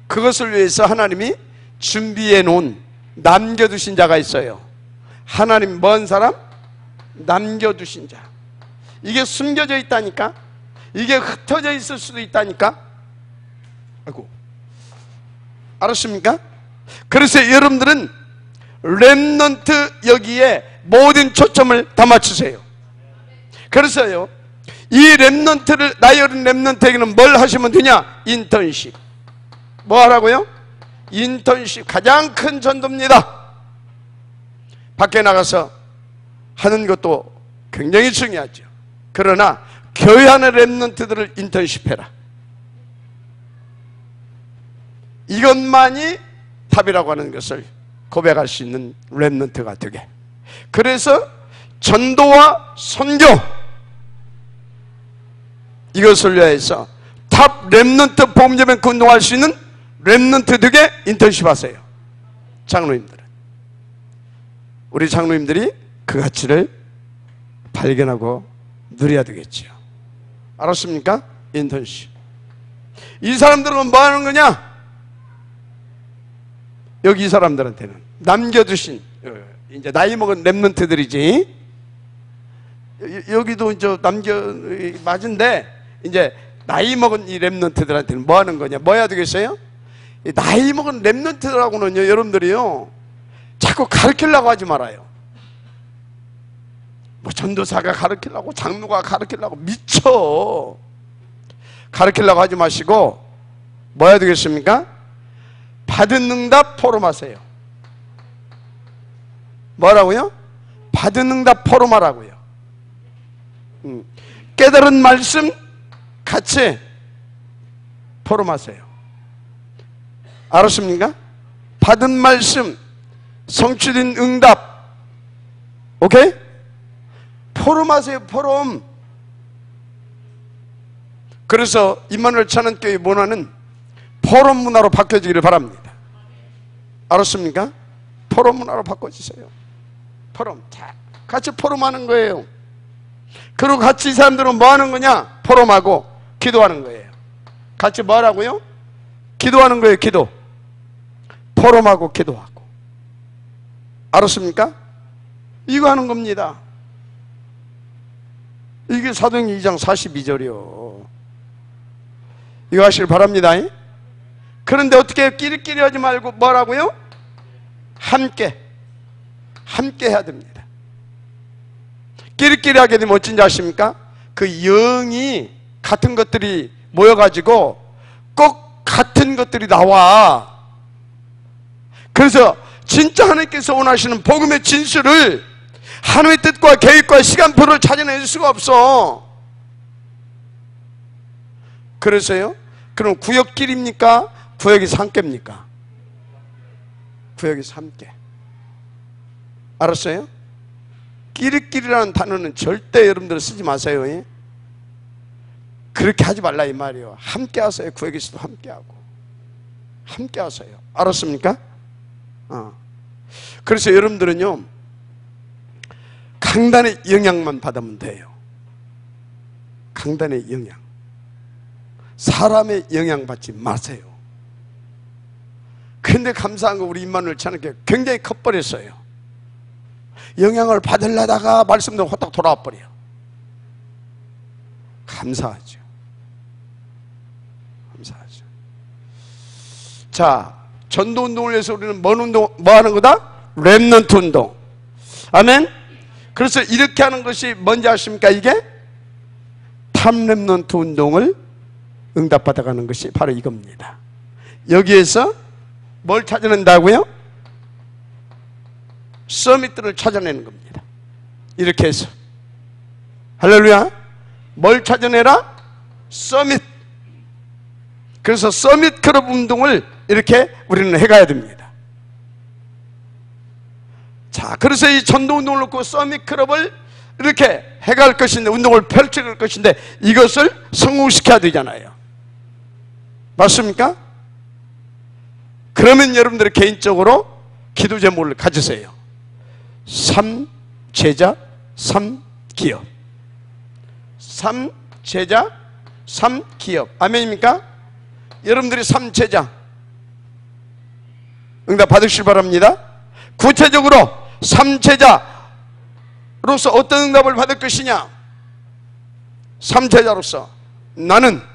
그것을 위해서 하나님이 준비해 놓은, 남겨두신 자가 있어요. 하나님 뭔 사람? 남겨두신 자. 이게 숨겨져 있다니까? 이게 흩어져 있을 수도 있다니까? 아이고. 알았습니까? 그래서 여러분들은 렘넌트 여기에 모든 초점을 다 맞추세요. 그래서요, 이 렘넌트를, 나이 어린 렘넌트에게는 뭘 하시면 되냐? 인턴십. 뭐 하라고요? 인턴십. 가장 큰 전도입니다. 밖에 나가서 하는 것도 굉장히 중요하죠. 그러나 교회 안의 렘넌트들을 인턴십 해라. 이것만이 답이라고 하는 것을 고백할 수 있는 렘넌트가 되게. 그래서 전도와 선교, 이것을 위해서 탑 렘넌트 복음제면 운동할 수 있는 렘넌트 되게 인턴십 하세요. 장로님들은. 우리 장로님들이 그 가치를 발견하고 누려야 되겠죠. 알았습니까? 인턴십. 이 사람들은 뭐 하는 거냐? 여기 이 사람들한테는 남겨두신, 이제 나이 먹은 렘넌트들이지. 여기도 이제 맞은데, 이제 나이 먹은 이 렘넌트들한테는 뭐 하는 거냐? 뭐 해야 되겠어요? 나이 먹은 렘넌트라고는요, 여러분들이요, 자꾸 가르치려고 하지 말아요. 뭐 전도사가 가르치려고, 장로가 가르치려고, 미쳐. 가르치려고 하지 마시고 뭐 해야 되겠습니까? 받은 응답 포럼하세요. 뭐라고요? 받은 응답 포럼하라고요. 깨달은 말씀 같이 포럼하세요. 알았습니까? 받은 말씀, 성취된 응답, 오케이? 포럼하세요. 포럼. 그래서 임마누엘 찬원교회 문화는 포럼 문화로 바뀌어지기를 바랍니다. 알았습니까? 포럼 문화로 바꿔주세요. 포럼. 자, 같이 포럼하는 거예요. 그리고 같이 이 사람들은 뭐 하는 거냐? 포럼하고 기도하는 거예요. 같이 뭐 하라고요? 기도하는 거예요. 기도. 포럼하고 기도하고. 알았습니까? 이거 하는 겁니다. 이게 사도행전 2장 42절이요. 이거 하시길 바랍니다. 그런데 어떻게 끼리끼리 하지 말고 뭐라고요? 함께 해야 됩니다. 끼리끼리 하게 되면 어쩐지 아십니까? 그 영이 같은 것들이 모여가지고 꼭 같은 것들이 나와. 그래서 진짜 하나님께서 원하시는 복음의 진실을, 하나님의 뜻과 계획과 시간표를 찾아낼 수가 없어. 그래서요? 그럼 구역길입니까? 구역이 3개입니까? 구역이 3개. 알았어요? 끼리끼리라는 단어는 절대 여러분들 쓰지 마세요. 예? 그렇게 하지 말라 이 말이에요. 함께 하세요. 구역에서도 함께 하고 함께 하세요. 알았습니까? 그래서 여러분들은요, 강단의 영향만 받으면 돼요. 강단의 영향. 사람의 영향 받지 마세요. 근데 감사한 거 우리 임마누엘 찬양교회 굉장히 커버렸어요. 영향을 받으려다가 말씀대로 호딱 돌아와 버려. 감사하죠. 감사하죠. 자, 전도운동을 위해서 우리는 뭔 운동, 뭐 하는 거다? 렘넌트 운동. 아멘? 그래서 이렇게 하는 것이 뭔지 아십니까? 이게 탑렘넌트 운동을 응답받아가는 것이 바로 이겁니다. 여기에서 뭘 찾아낸다고요? 서밋들을 찾아내는 겁니다. 이렇게 해서 할렐루야. 뭘 찾아내라? 서밋. 그래서 서밋 클럽 운동을 이렇게 우리는 해가야 됩니다. 자, 그래서 이 전도 운동을 놓고 서밋 클럽을 이렇게 해갈 것인데, 운동을 펼쳐갈 것인데, 이것을 성공시켜야 되잖아요. 맞습니까? 그러면 여러분들이 개인적으로 기도 제목을 가지세요. 3 제자 3 기업. 3 제자 3 기업. 아멘입니까? 여러분들이 3 제자 응답 받으시기 바랍니다. 구체적으로 3 제자로서 어떤 응답을 받을 것이냐? 3 제자로서 나는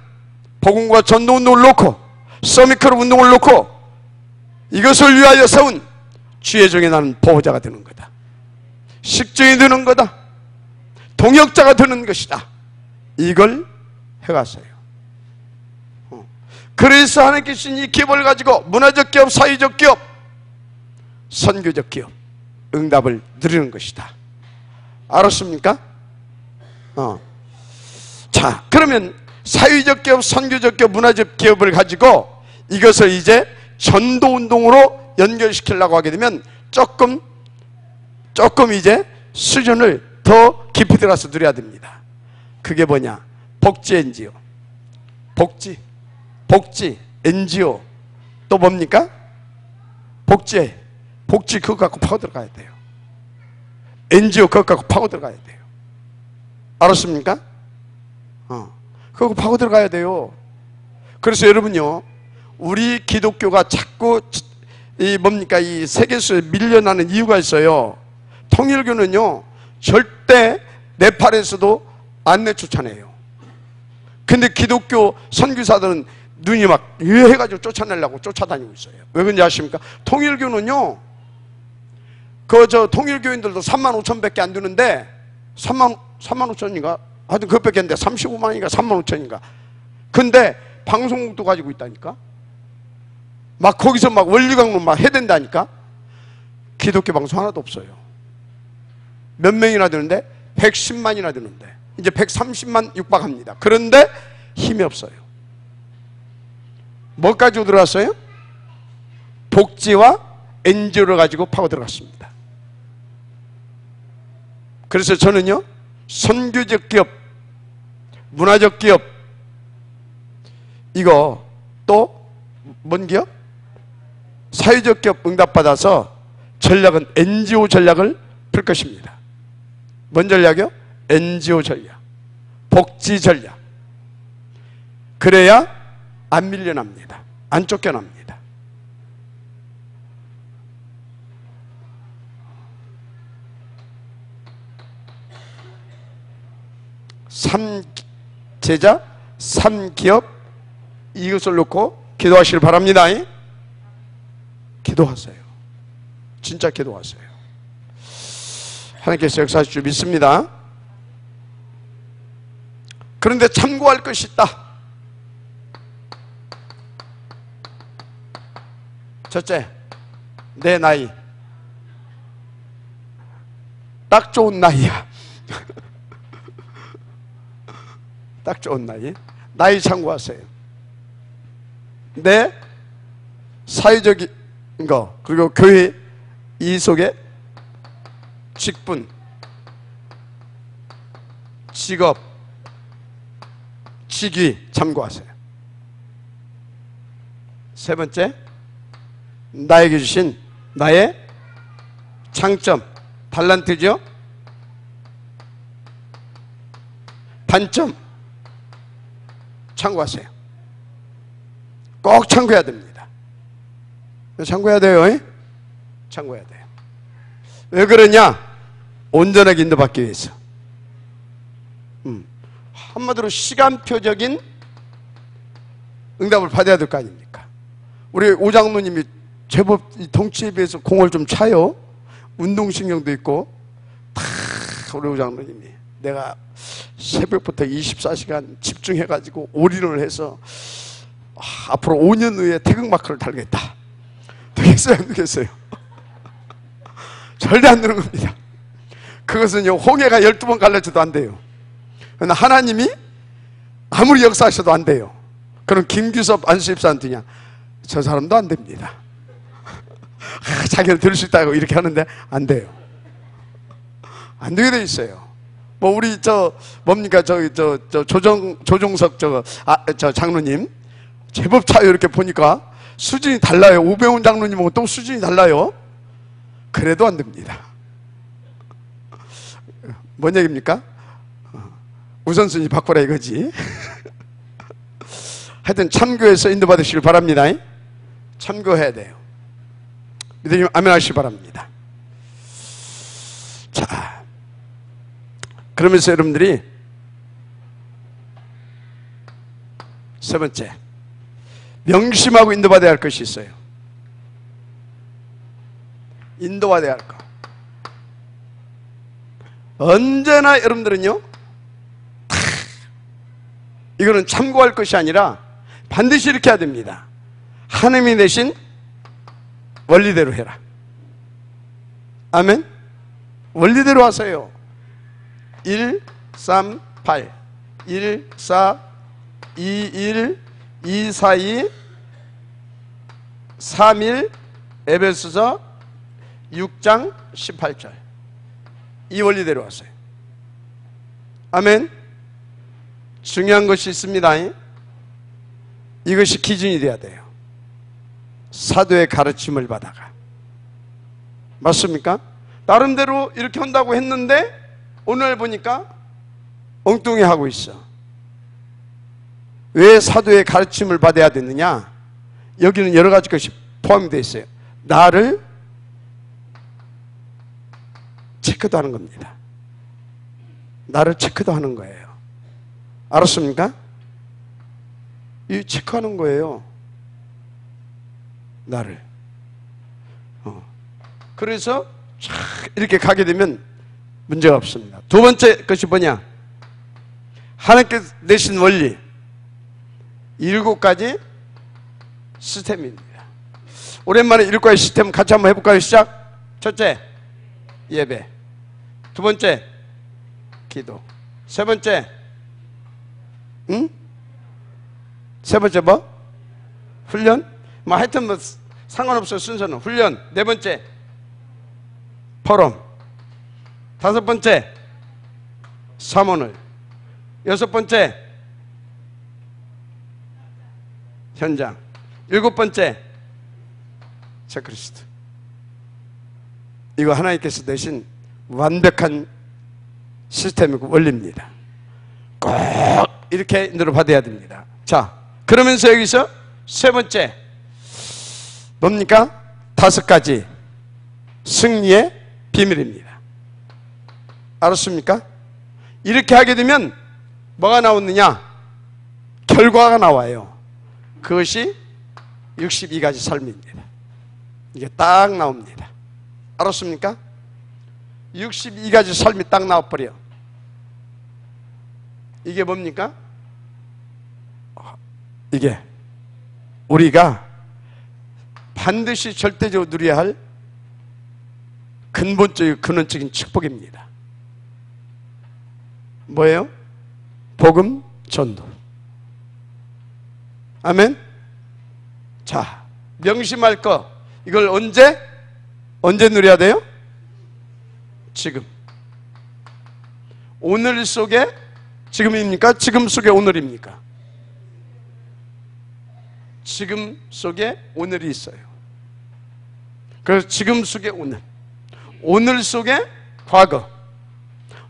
복음과 전도 운동을 놓고 서미클럽 운동을 놓고 이것을 위하여 세운 주의 종에 나는 보호자가 되는 거다. 식증이 되는 거다. 동역자가 되는 것이다. 이걸 해갔어요. 그래서 하나님께 주신 이 기업을 가지고 문화적 기업, 사회적 기업, 선교적 기업 응답을 누리는 것이다. 알았습니까? 자, 그러면 사회적 기업, 선교적 기업, 문화적 기업을 가지고 이것을 이제 전도 운동으로 연결시키려고 하게 되면 조금 이제 수준을 더 깊이 들어가서 누려야 됩니다. 그게 뭐냐? 복지 NGO. 복지 NGO. 또 뭡니까? 복지 그거 갖고 파고 들어가야 돼요. NGO 그거 갖고 파고 들어가야 돼요. 알았습니까? 그거 파고 들어가야 돼요. 그래서 여러분요, 우리 기독교가 자꾸 이 세계에서 밀려나는 이유가 있어요. 통일교는요, 절대 네팔에서도 안 내쫓아내요. 근데 기독교 선교사들은 눈이 막 유해해가지고 쫓아내려고 쫓아다니고 있어요. 왜 그런지 아십니까? 통일교는요, 통일교인들도 3만 5천 밖에 안 되는데, 3만 5천인가? 하여튼 그것밖에 안 돼. 35만인가 3만 5천인가. 근데 방송국도 가지고 있다니까? 막 거기서 막 원리강론 막 해댄다니까? 기독교 방송 하나도 없어요. 몇 명이나 되는데? 110만이나 되는데. 이제 130만 육박합니다. 그런데 힘이 없어요. 뭐 가지고 들어갔어요? 복지와 NGO를 가지고 파고 들어갔습니다. 그래서 저는요, 선교적 기업, 문화적 기업, 이거 또 뭔 기업? 사회적 기업 응답받아서 전략은 NGO 전략을 풀 것입니다. 뭔 전략이요? NGO 전략, 복지 전략. 그래야 안 밀려납니다. 안 쫓겨납니다. 삼 제자, 3기업, 이것을 놓고 기도하시길 바랍니다. 기도하세요. 진짜 기도하세요. 하나님께서 역사하실 줄 믿습니다. 그런데 참고할 것이 있다. 첫째, 내 나이 딱 좋은 나이야. 딱 좋은 나이. 나의 참고하세요. 내 사회적인 거, 그리고 교회 이 속에 직분, 직업, 직위 참고하세요. 세 번째, 나에게 주신 나의 장점, 달란트죠. 단점 참고하세요. 꼭 참고해야 됩니다. 참고해야 돼요. 참고해야 돼요. 왜 그러냐? 온전하게 인도받기 위해서. 한마디로 시간표적인 응답을 받아야 될 거 아닙니까? 우리 오장로님이 제법 덩치에 비해서 공을 좀 차요. 운동신경도 있고. 다 우리 오장로님이 내가 새벽부터 24시간 집중해가지고 올인을 해서 앞으로 5년 후에 태극마크를 달겠다. 되겠어요? 안 되겠어요? 절대 안 되는 겁니다. 그것은요, 홍해가 12번 갈라져도 안 돼요. 그러나 하나님이 아무리 역사하셔도 안 돼요. 그럼 김규섭 안수집사한테냐? 저 사람도 안 됩니다. 자기는 들 수 있다고 이렇게 하는데 안 돼요. 안 되게 돼 있어요. 뭐 우리 뭡니까 조종석 장로님 제법 차요. 이렇게 보니까 수준이 달라요. 오병훈 장로님하고 또 수준이 달라요. 그래도 안 됩니다. 뭔 얘기입니까? 우선순위 바꾸라 이거지. 하여튼 참교해서 인도받으시길 바랍니다. 참교해야 돼요. 믿으시면 아멘 하시기 바랍니다. 자, 그러면서 여러분들이 세 번째, 명심하고 인도받아야 할 것이 있어요. 인도받아야 할 것. 언제나 여러분들은요, 이거는 참고할 것이 아니라 반드시 이렇게 해야 됩니다. 하나님이 내신 원리대로 해라. 아멘? 원리대로 하세요. 1, 3, 8 1, 4, 2, 1 2, 4, 2 3, 1 에베소서 6장 18절 이 원리대로 하세요. 아멘? 중요한 것이 있습니다. 이것이 기준이 돼야 돼요. 사도의 가르침을 받아가. 맞습니까? 나름대로 이렇게 한다고 했는데 오늘 보니까 엉뚱해 하고 있어. 왜 사도의 가르침을 받아야 되느냐? 여기는 여러 가지 것이 포함이 되어 있어요. 나를 체크도 하는 겁니다. 나를 체크도 하는 거예요. 알았습니까? 이 체크하는 거예요. 나를. 그래서 이렇게 가게 되면 문제가 없습니다. 두 번째 것이 뭐냐? 하나님께서 내신 원리 7가지 시스템입니다. 오랜만에 7가지 시스템 같이 한번 해볼까요? 시작. 첫째, 예배. 두 번째, 기도. 세 번째, 세 번째 뭐? 훈련? 뭐 하여튼 뭐 상관없어요. 순서는 훈련. 네 번째, 포럼. 다섯 번째, 사모늘. 여섯 번째, 현장. 일곱 번째, 체크리스트. 이거 하나님께서 내신 완벽한 시스템이고 원리입니다. 꼭 이렇게 인도를 받아야 됩니다. 자, 그러면서 여기서 세 번째 뭡니까? 5가지 승리의 비밀입니다. 알았습니까? 이렇게 하게 되면 뭐가 나오느냐? 결과가 나와요. 그것이 62가지 삶입니다. 이게 딱 나옵니다. 알았습니까? 62가지 삶이 딱 나와버려. 이게 뭡니까? 이게 우리가 반드시 절대적으로 누려야 할 근본적이고 근원적인 축복입니다. 뭐예요? 복음 전도. 아멘. 자, 명심할 거, 이걸 언제 누려야 돼요? 지금. 오늘 속에 지금입니까? 지금 속에 오늘입니까? 지금 속에 오늘이 있어요. 그래서 지금 속에 오늘, 오늘 속에 과거,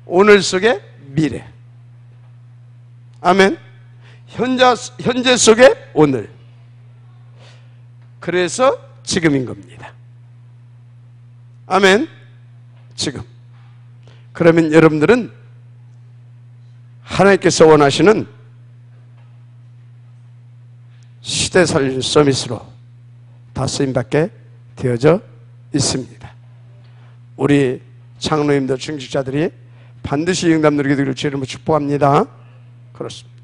오늘 속에 미래. 아멘. 현재 속에 오늘. 그래서 지금인 겁니다. 아멘. 지금. 그러면 여러분들은 하나님께서 원하시는 시대살림 서밋으로 다 쓰임받게 되어져 있습니다. 우리 장로님들, 중직자들이 반드시 응답 누리게 되기를 주의 이름으로 축복합니다. 그렇습니다.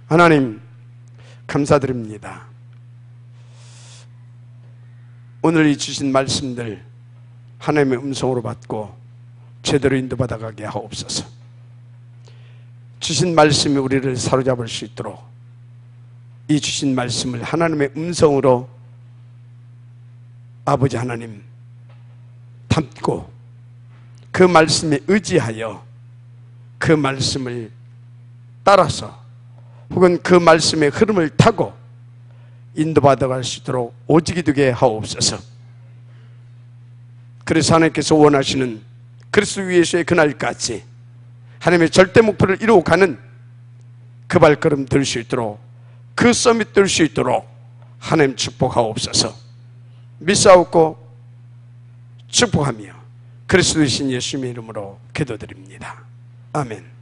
하나님 감사드립니다. 오늘 이 주신 말씀들 하나님의 음성으로 받고 제대로 인도받아가게 하옵소서. 주신 말씀이 우리를 사로잡을 수 있도록 이 주신 말씀을 하나님의 음성으로 아버지 하나님 담고 그 말씀에 의지하여 그 말씀을 따라서 혹은 그 말씀의 흐름을 타고 인도받아갈 수 있도록 오직이 되게 하옵소서. 그래서 하나님께서 원하시는 그리스도 위에서의 그날까지 하나님의 절대 목표를 이루어가는 그 발걸음 될 수 있도록, 그 서밋 될 수 있도록 하나님 축복하옵소서. 믿사옵고 축복하며 그리스도이신 예수님의 이름으로 기도드립니다. 아멘.